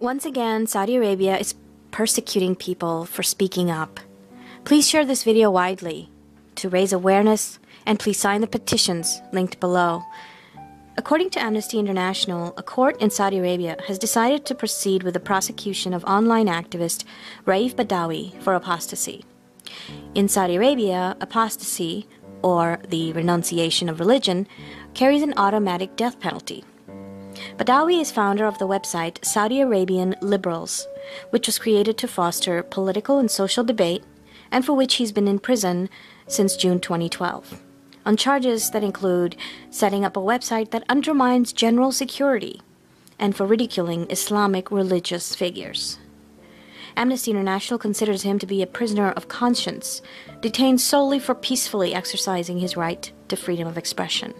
Once again, Saudi Arabia is persecuting people for speaking up. Please share this video widely to raise awareness, and please sign the petitions linked below. According to Amnesty International, a court in Saudi Arabia has decided to proceed with the prosecution of online activist Raif Badawi for apostasy. In Saudi Arabia, apostasy, or the renunciation of religion, carries an automatic death penalty. Badawi is founder of the website Saudi Arabian Liberals, which was created to foster political and social debate, and for which he's been in prison since June 2012, on charges that include setting up a website that undermines general security and for ridiculing Islamic religious figures. Amnesty International considers him to be a prisoner of conscience, detained solely for peacefully exercising his right to freedom of expression.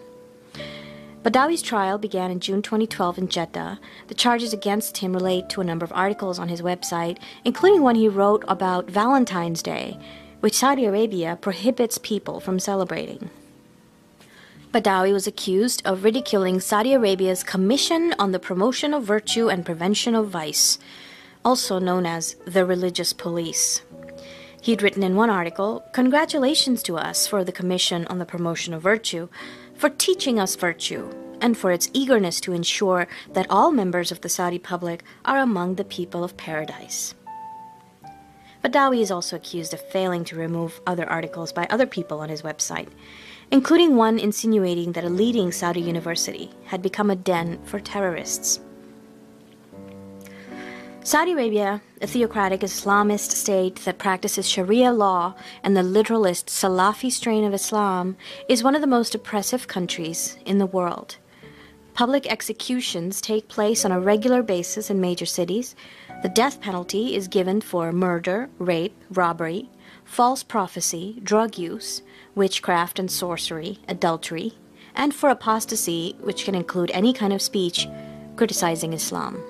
Badawi's trial began in June 2012 in Jeddah. The charges against him relate to a number of articles on his website, including one he wrote about Valentine's Day, which Saudi Arabia prohibits people from celebrating. Badawi was accused of ridiculing Saudi Arabia's Commission on the Promotion of Virtue and Prevention of Vice, also known as the Religious Police. He'd written in one article, "Congratulations to us for the Commission on the Promotion of Virtue, for teaching us virtue, and for its eagerness to ensure that all members of the Saudi public are among the people of paradise." Badawi is also accused of failing to remove other articles by other people on his website, including one insinuating that a leading Saudi university had become a den for terrorists. Saudi Arabia, a theocratic Islamist state that practices Sharia law and the literalist Salafi strain of Islam, is one of the most oppressive countries in the world. Public executions take place on a regular basis in major cities. The death penalty is given for murder, rape, robbery, false prophecy, drug use, witchcraft and sorcery, adultery, and for apostasy, which can include any kind of speech criticizing Islam.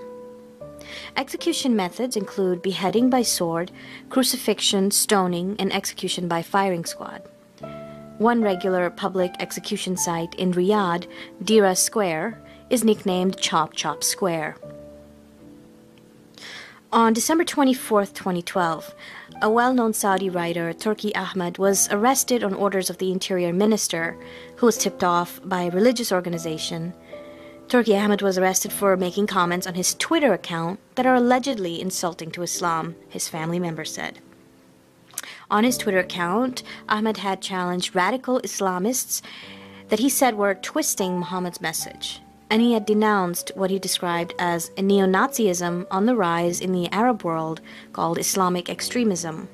Execution methods include beheading by sword, crucifixion, stoning, and execution by firing squad. One regular public execution site in Riyadh, Dira Square, is nicknamed Chop Chop Square. On December 24, 2012, a well-known Saudi writer, Turki Al-Hamad, was arrested on orders of the Interior Minister, who was tipped off by a religious organization. Turki Al-Hamad was arrested for making comments on his Twitter account that are allegedly insulting to Islam, his family members said. On his Twitter account, Ahmad had challenged radical Islamists that he said were twisting Muhammad's message, and he had denounced what he described as a neo-Nazism on the rise in the Arab world called Islamic extremism.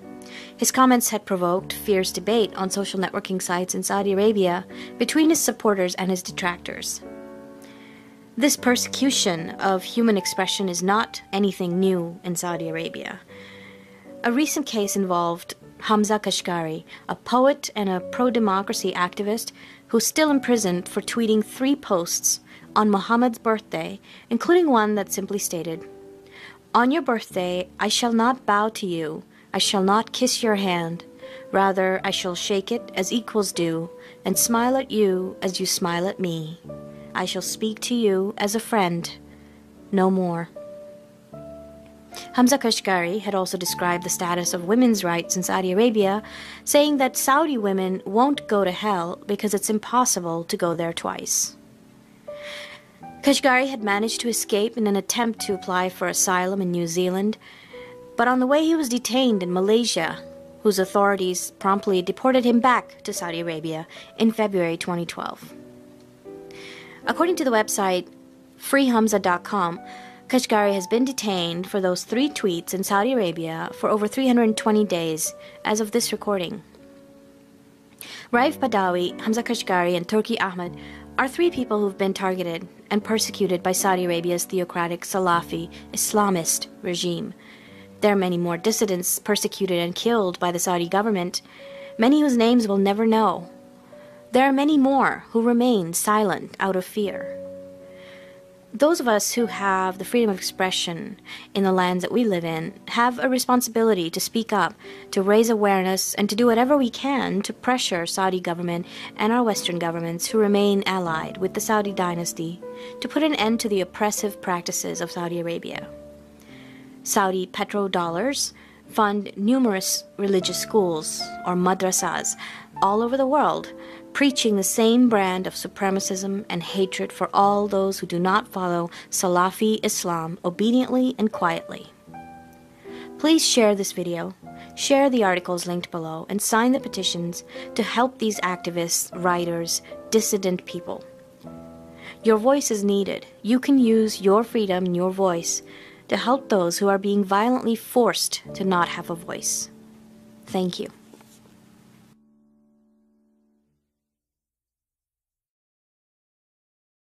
His comments had provoked fierce debate on social networking sites in Saudi Arabia between his supporters and his detractors. This persecution of human expression is not anything new in Saudi Arabia. A recent case involved Hamza Kashgari, a poet and a pro-democracy activist who's still imprisoned for tweeting 3 posts on Muhammad's birthday, including one that simply stated, "On your birthday, I shall not bow to you, I shall not kiss your hand, rather I shall shake it as equals do, and smile at you as you smile at me. I shall speak to you as a friend, no more." Hamza Kashgari had also described the status of women's rights in Saudi Arabia, saying that Saudi women won't go to hell because it's impossible to go there twice. Kashgari had managed to escape in an attempt to apply for asylum in New Zealand, but on the way he was detained in Malaysia, whose authorities promptly deported him back to Saudi Arabia in February 2012. According to the website freehamza.com, Kashgari has been detained for those 3 tweets in Saudi Arabia for over 320 days as of this recording. Raif Badawi, Hamza Kashgari, and Turki Al-Hamad are 3 people who've been targeted and persecuted by Saudi Arabia's theocratic Salafi Islamist regime. There are many more dissidents persecuted and killed by the Saudi government, many whose names we'll never know. There are many more who remain silent out of fear. Those of us who have the freedom of expression in the lands that we live in have a responsibility to speak up, to raise awareness, and to do whatever we can to pressure Saudi government and our Western governments who remain allied with the Saudi dynasty to put an end to the oppressive practices of Saudi Arabia. Saudi petrodollars fund numerous religious schools, or madrasas, all over the world, preaching the same brand of supremacism and hatred for all those who do not follow Salafi Islam obediently and quietly. Please share this video, share the articles linked below, and sign the petitions to help these activists, writers, dissident people. Your voice is needed. You can use your freedom and your voice to help those who are being violently forced to not have a voice. Thank you.